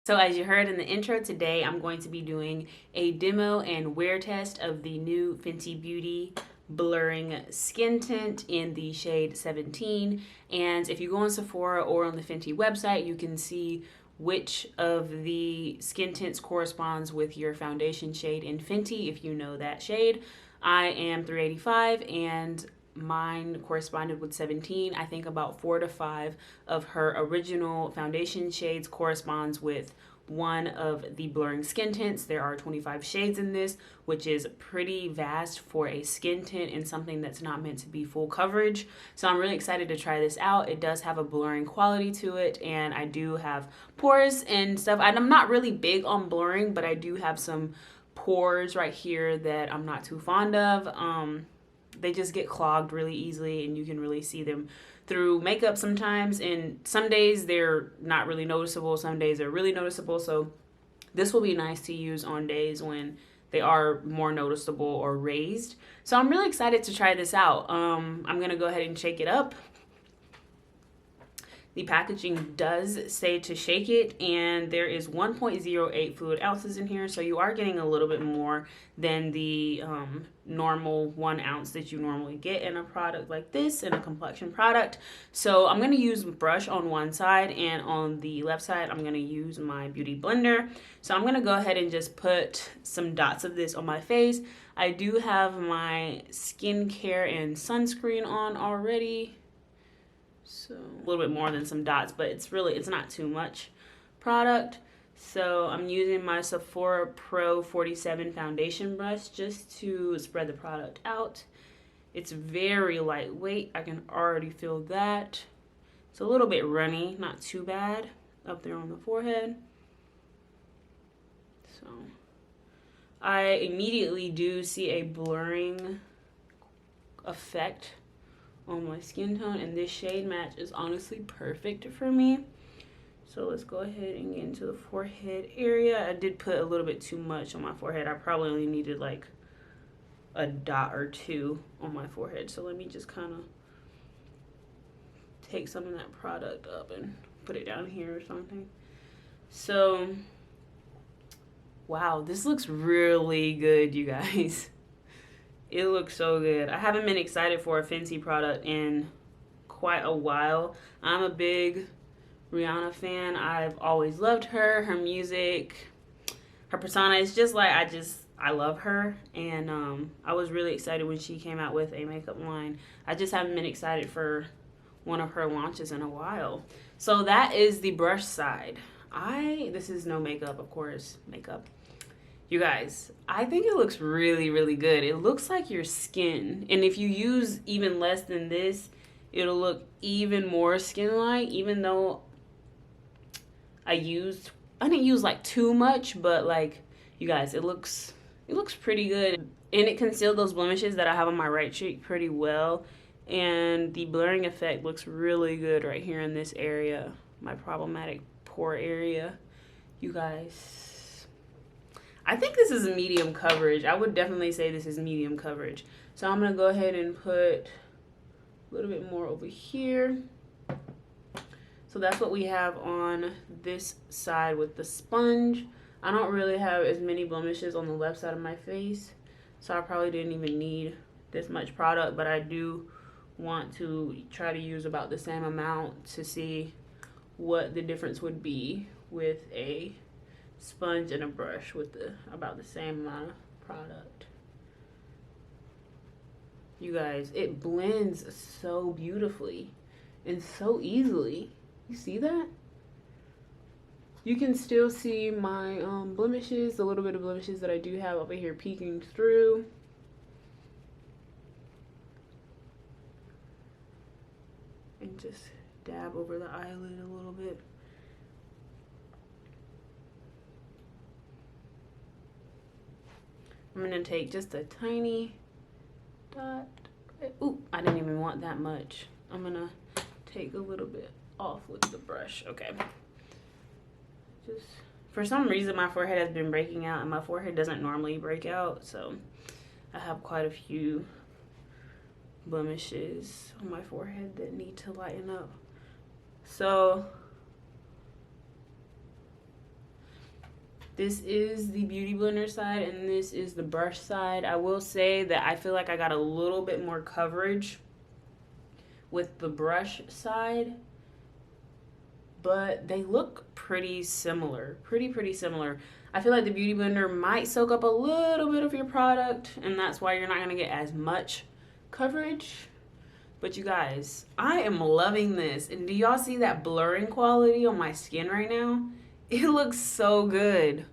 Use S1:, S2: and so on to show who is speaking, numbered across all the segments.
S1: So as you heard in the intro, today I'm going to be doing a demo and wear test of the new Fenty Beauty blurring skin tint in the shade 17. And if you go on Sephora or on the Fenty website, you can see which of the skin tints corresponds with your foundation shade in Fenty if you know that shade. I am 385 and mine corresponded with 17. I think about 4 to 5 of her original foundation shades corresponds with one of the blurring skin tints. There are 25 shades in this, which is pretty vast for a skin tint and something that's not meant to be full coverage. So I'm really excited to try this out. It does have a blurring quality to it, and I do have pores and stuff. I'm not really big on blurring, but I do have some pores right here that I'm not too fond of. They just get clogged really easily, and you can really see them through makeup sometimes, and some days they're not really noticeable, some days they're really noticeable. So this will be nice to use on days when they are more noticeable or raised. So I'm really excited to try this out. I'm gonna go ahead and shake it up. The packaging does say to shake it, and there is 1.08 fluid ounces in here, so you are getting a little bit more than the normal 1 ounce that you normally get in a product like this, in a complexion product. So I'm going to use brush on one side, and on the left side I'm going to use my beauty blender. So I'm going to go ahead and just put some dots of this on my face. I do have my skincare and sunscreen on already. So a little bit more than some dots, but it's not too much product. So I'm using my Sephora Pro 47 foundation brush just to spread the product out. It's very lightweight. I can already feel that. It's a little bit runny, not too bad up there on the forehead. So I immediately do see a blurring effect on my skin tone, and this shade match is honestly perfect for me. So let's go ahead and get into the forehead area. I did put a little bit too much on my forehead. I probably only needed like a dot or two on my forehead. So let me just kind of take some of that product up and put it down here or something. So wow, this looks really good, you guys. It looks so good. I haven't been excited for a Fenty product in quite a while. I'm a big Rihanna fan. I've always loved her, her music, her persona. It's just like, I love her. And I was really excited when she came out with a makeup line. I just haven't been excited for one of her launches in a while. So that is the brush side. This is no makeup, of course, makeup. You guys, I think it looks really, really good. It looks like your skin. And if you use even less than this, it'll look even more skin-like, even though I didn't use like too much, but like, you guys, it looks pretty good. And it concealed those blemishes that I have on my right cheek pretty well. And the blurring effect looks really good right here in this area, my problematic pore area. You guys, I think this is a medium coverage. I would definitely say this is medium coverage. So I'm going to go ahead and put a little bit more over here. So that's what we have on this side with the sponge. I don't really have as many blemishes on the left side of my face, so I probably didn't even need this much product, but I do want to try to use about the same amount to see what the difference would be with a sponge and a brush with about the same amount of product. You guys, it blends so beautifully and so easily. You see that? You can still see my blemishes, a little bit of blemishes that I do have over here peeking through. And just dab over the eyelid a little bit. I'm going to take just a tiny dot. Ooh, I didn't even want that much. I'm going to take a little bit off with the brush. Okay. Just, for some reason, my forehead has been breaking out, and my forehead doesn't normally break out, so I have quite a few blemishes on my forehead that need to lighten up. So This is the Beauty Blender side, and this is the brush side. I will say that I feel like I got a little bit more coverage with the brush side, but they look pretty similar. Pretty similar. I feel like the Beauty Blender might soak up a little bit of your product, and that's why you're not going to get as much coverage. But you guys, I am loving this. And do y'all see that blurring quality on my skin right now? It looks so good.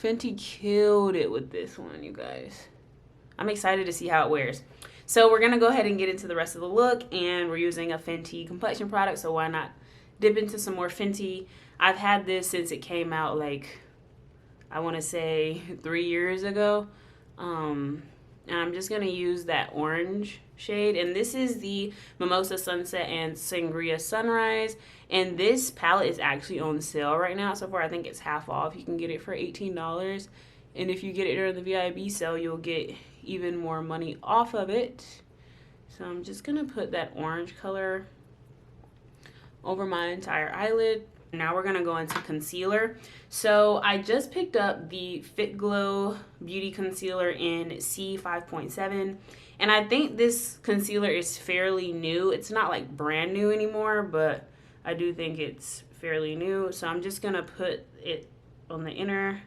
S1: Fenty killed it with this one, you guys. I'm excited to see how it wears. So we're going to go ahead and get into the rest of the look, and we're using a Fenty complexion product, so why not dip into some more Fenty. I've had this since it came out, like, I want to say 3 years ago. And I'm just going to use that orange shade. And this is the Mimosa Sunset and Sangria Sunrise. And this palette is actually on sale right now. So far, I think it's half off. You can get it for $18. And if you get it during the VIB sale, you'll get even more money off of it. So I'm just going to put that orange color over my entire eyelid. Now we're going to go into concealer. So I just picked up the Fit Glow Beauty Concealer in C5.7. And I think this concealer is fairly new. It's not like brand new anymore, but I do think it's fairly new. So I'm just going to put it on the inner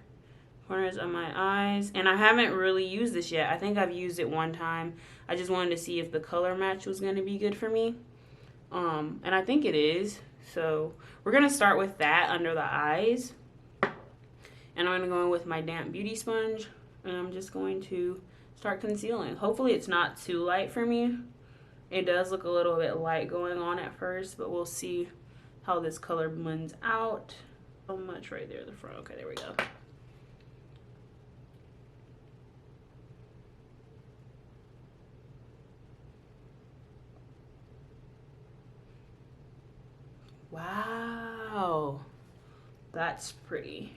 S1: corners of my eyes. And I haven't really used this yet. I think I've used it one time. I just wanted to see if the color match was going to be good for me. And I think it is. So we're going to start with that under the eyes. And I'm going to go in with my damp beauty sponge. And I'm just going to start concealing. Hopefully it's not too light for me. It does look a little bit light going on at first, but we'll see how this color blends out. So much right there at the front. Okay, there we go. Wow, that's pretty.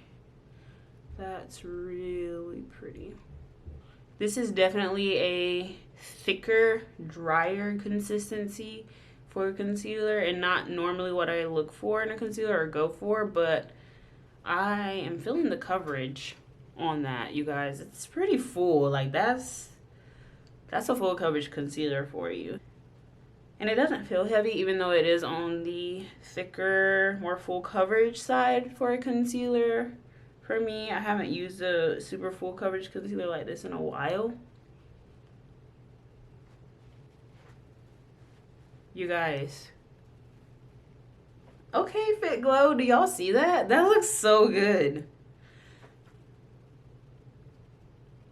S1: That's really pretty. This is definitely a thicker, drier consistency for concealer, and not normally what I look for in a concealer or go for, but I am feeling the coverage on that, you guys. It's pretty full. Like, that's a full coverage concealer for you. And it doesn't feel heavy, even though it is on the thicker, more full coverage side for a concealer. For me, I haven't used a super full coverage concealer like this in a while. You guys. Okay, Fit Glow, do y'all see that? That looks so good.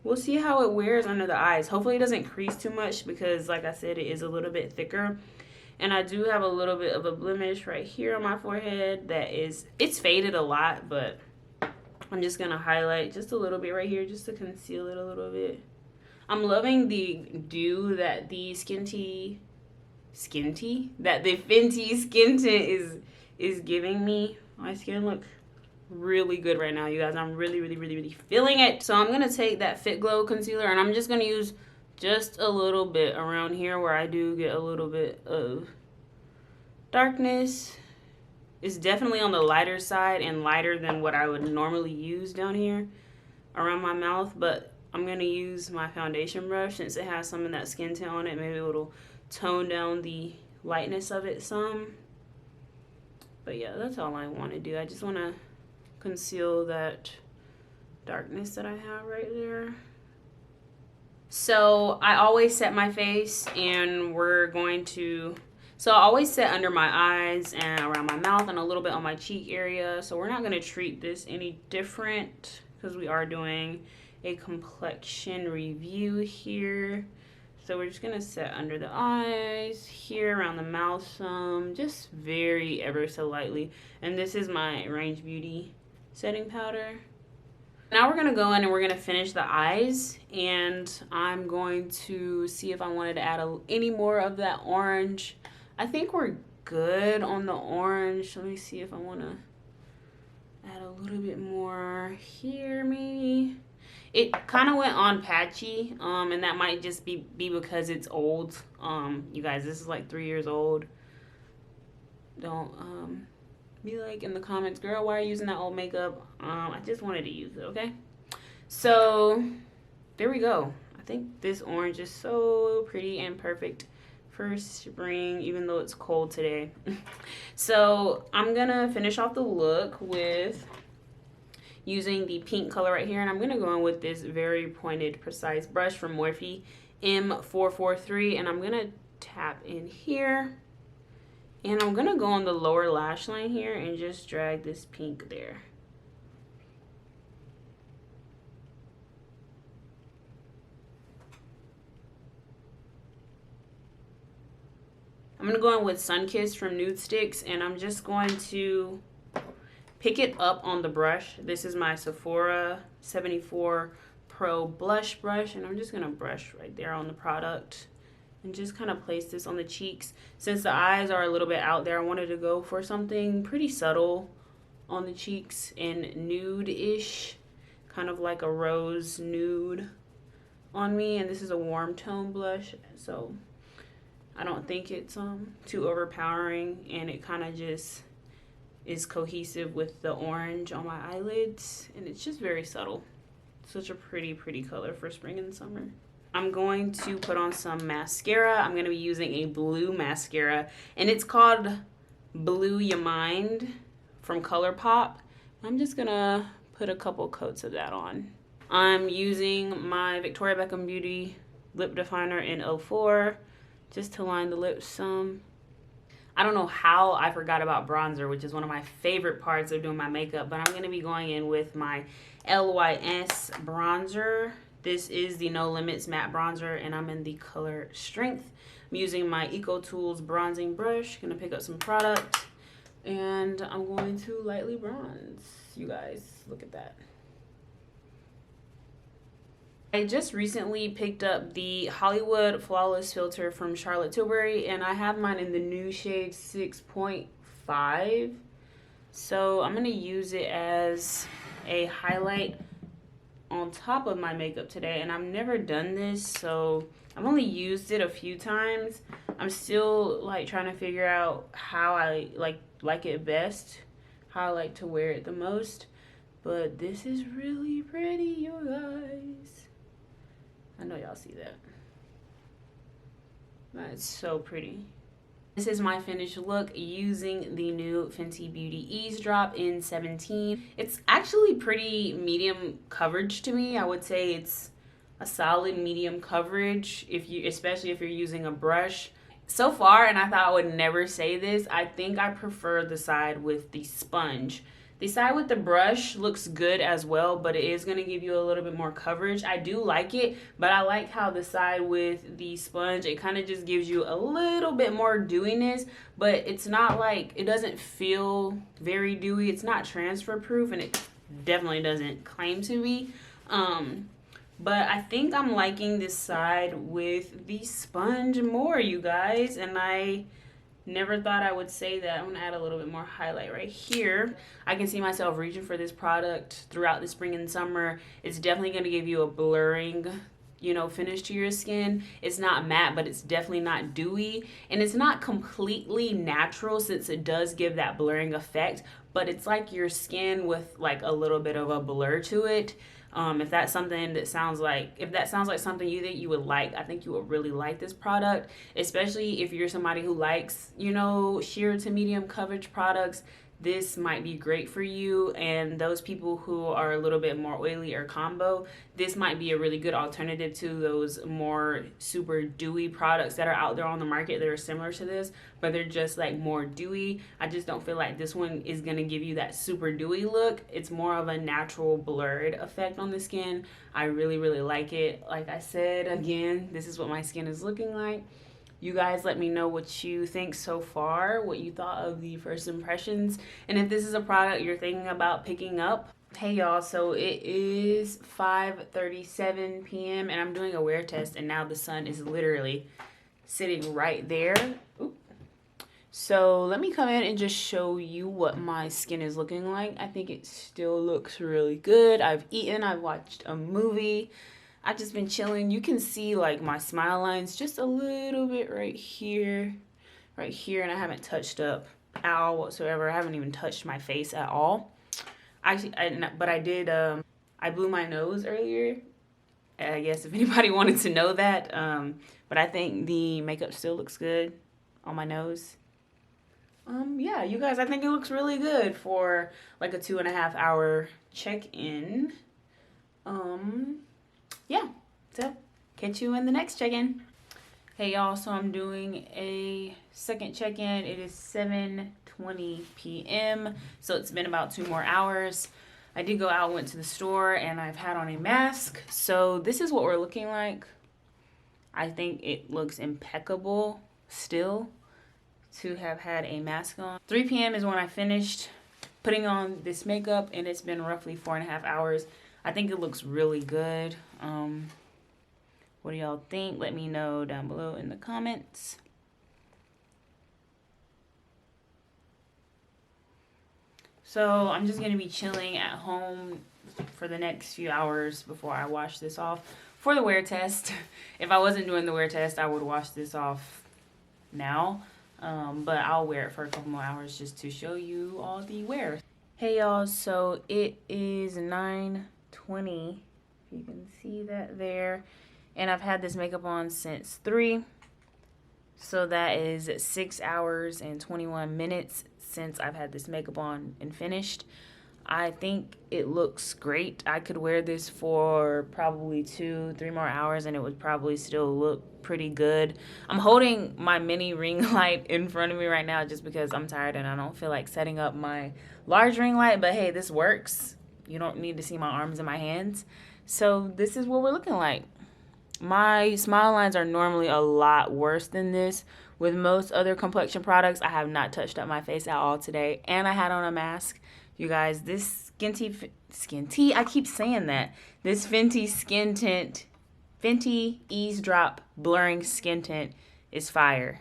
S1: We'll see how it wears under the eyes. Hopefully it doesn't crease too much because, like I said, it is a little bit thicker. And I do have a little bit of a blemish right here on my forehead that is, it's faded a lot, but I'm just going to highlight just a little bit right here just to conceal it a little bit. I'm loving the dew that the Fenty skin tint is giving me. My skin looks really good right now, you guys. I'm really feeling it. So I'm going to take that Fit Glow concealer and I'm just going to use just a little bit around here where I do get a little bit of darkness. It's definitely on the lighter side and lighter than what I would normally use down here around my mouth, but I'm going to use my foundation brush since it has some of that skin tint on it. Maybe it'll tone down the lightness of it some. But yeah, that's all I want to do. I just want to conceal that darkness that I have right there. So I always set my face, and so I always set under my eyes and around my mouth and a little bit on my cheek area. So we're not going to treat this any different because we are doing a complexion review here. So we're just going to set under the eyes, here around the mouth some, just very ever so lightly. And this is my Range Beauty setting powder. Now we're going to go in and we're going to finish the eyes. And I'm going to see if I wanted to add any more of that orange. I think we're good on the orange. Let me see if I want to add a little bit more here maybe. It kind of went on patchy, and that might just be because it's old. You guys, this is like 3 years old. Don't be like in the comments, girl, why are you using that old makeup? I just wanted to use it, okay? So there we go. I think this orange is so pretty and perfect for spring, even though it's cold today. So I'm gonna finish off the look with using the pink color right here, and I'm gonna go in with this very pointed, precise brush from Morphe M443, and I'm gonna tap in here, and I'm gonna go on the lower lash line here and just drag this pink there. I'm gonna go in with Sunkissed from Nudestix, and I'm just going to pick it up on the brush. This is my Sephora 74 Pro blush brush, and I'm just gonna brush right there on the product and just kind of place this on the cheeks. Since the eyes are a little bit out there, I wanted to go for something pretty subtle on the cheeks and nude-ish, kind of like a rose nude on me. And this is a warm tone blush, so I don't think it's too overpowering, and it kind of just is cohesive with the orange on my eyelids, and it's just very subtle. Such a pretty color for spring and summer. I'm going to put on some mascara. I'm going to be using a blue mascara, and it's called Blue Ya Mind from Coulourpop. I'm just going to put a couple coats of that on. I'm using my Victoria Beckham Beauty lip definer in 04 just to line the lips some. I don't know how I forgot about bronzer, which is one of my favorite parts of doing my makeup, but I'm going to be going in with my LYS bronzer. This is the No Limits matte bronzer, and I'm in the color Strength. I'm using my Eco Tools bronzing brush. Going to pick up some product, and I'm going to lightly bronze. You guys, look at that. I just recently picked up the Hollywood Flawless Filter from Charlotte Tilbury, and I have mine in the new shade 6.5. So I'm going to use it as a highlight on top of my makeup today, and I've never done this, so I've only used it a few times. I'm still like trying to figure out how I like it best, how I like to wear it the most, but this is really pretty, you guys. I know y'all see that. That's so pretty. This is my finished look using the new Fenty Beauty Eaze Drop in 17. It's actually pretty medium coverage to me. I would say it's a solid medium coverage, especially if you're using a brush. So far, and I thought I would never say this, I think I prefer the side with the sponge. The side with the brush looks good as well, but it is going to give you a little bit more coverage. I do like it, but I like how the side with the sponge, it kind of just gives you a little bit more dewiness, but it's not like, it doesn't feel very dewy. It's not transfer proof, and it definitely doesn't claim to be. But I think I'm liking this side with the sponge more, you guys, and I never thought I would say that. I'm going to add a little bit more highlight right here. I can see myself reaching for this product throughout the spring and summer. It's definitely going to give you a blurring, you know, finish to your skin. It's not matte, but it's definitely not dewy. And it's not completely natural, since it does give that blurring effect, but it's like your skin with like a little bit of a blur to it. If that's something that sounds like, something you think you would like, I think you would really like this product, especially if you're somebody who likes, you know, sheer to medium coverage products. This might be great for you, and those people who are a little bit more oily or combo, this might be a really good alternative to those more super dewy products that are out there on the market that are similar to this, but they're just like more dewy. I just don't feel like this one is going to give you that super dewy look. It's more of a natural blurred effect on the skin. I really like it. Like I said, again, this is what my skin is looking like. You guys let me know what you think so far, what you thought of the first impressions, and if this is a product you're thinking about picking up. Hey y'all, so it is 5:37 p.m. and I'm doing a wear test, and now the sun is literally sitting right there. Oop. So let me come in and just show you what my skin is looking like. I think it still looks really good. I've eaten, I've watched a movie. I've just been chilling. You can see like my smile lines just a little bit right here, and I haven't touched up at all whatsoever. I haven't even touched my face at all. But I did, I blew my nose earlier. I guess if anybody wanted to know that. But I think the makeup still looks good on my nose. Yeah, you guys, I think it looks really good for like a 2.5 hour check-in. Yeah, so catch you in the next check-in. Hey y'all, so I'm doing a second check-in. It is 7:20 p.m. So it's been about 2 more hours. I did go out, went to the store, and I've had on a mask. So this is what we're looking like. I think it looks impeccable still to have had a mask on. 3 p.m. is when I finished putting on this makeup, and it's been roughly 4.5 hours. I think it looks really good. What do y'all think? Let me know down below in the comments. So I'm just going to be chilling at home for the next few hours before I wash this off for the wear test. If I wasn't doing the wear test, I would wash this off now. But I'll wear it for a couple more hours just to show you all the wear. Hey y'all, so it is 9:20. You can see that there. And I've had this makeup on since 3. So that is 6 hours and 21 minutes since I've had this makeup on and finished. I think it looks great. I could wear this for probably 2-3 more hours and it would probably still look pretty good. I'm holding my mini ring light in front of me right now just because I'm tired and I don't feel like setting up my large ring light. But hey, this works. You don't need to see my arms and my hands. So this is what we're looking like. My smile lines are normally a lot worse than this. With most other complexion products, I have not touched up my face at all today. And I had on a mask. You guys, this Fenty, I keep saying that. This Fenty skin tint, Fenty Eaze Drop blurring skin tint is fire.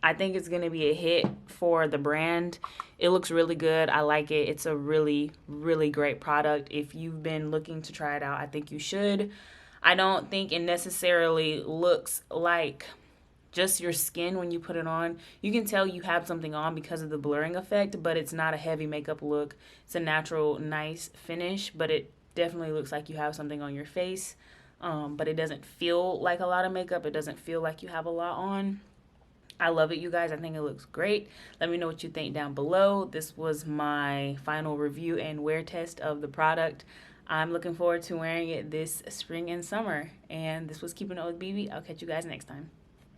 S1: I think it's going to be a hit for the brand. It looks really good. I like it. It's a really, really great product. If you've been looking to try it out, I think you should. I don't think it necessarily looks like just your skin when you put it on. You can tell you have something on because of the blurring effect, but it's not a heavy makeup look. It's a natural, nice finish, but it definitely looks like you have something on your face. But it doesn't feel like a lot of makeup. It doesn't feel like you have a lot on. I love it, you guys. I think it looks great. Let me know what you think down below. This was my final review and wear test of the product. I'm looking forward to wearing it this spring and summer. And this was Keeping It with BB. I'll catch you guys next time.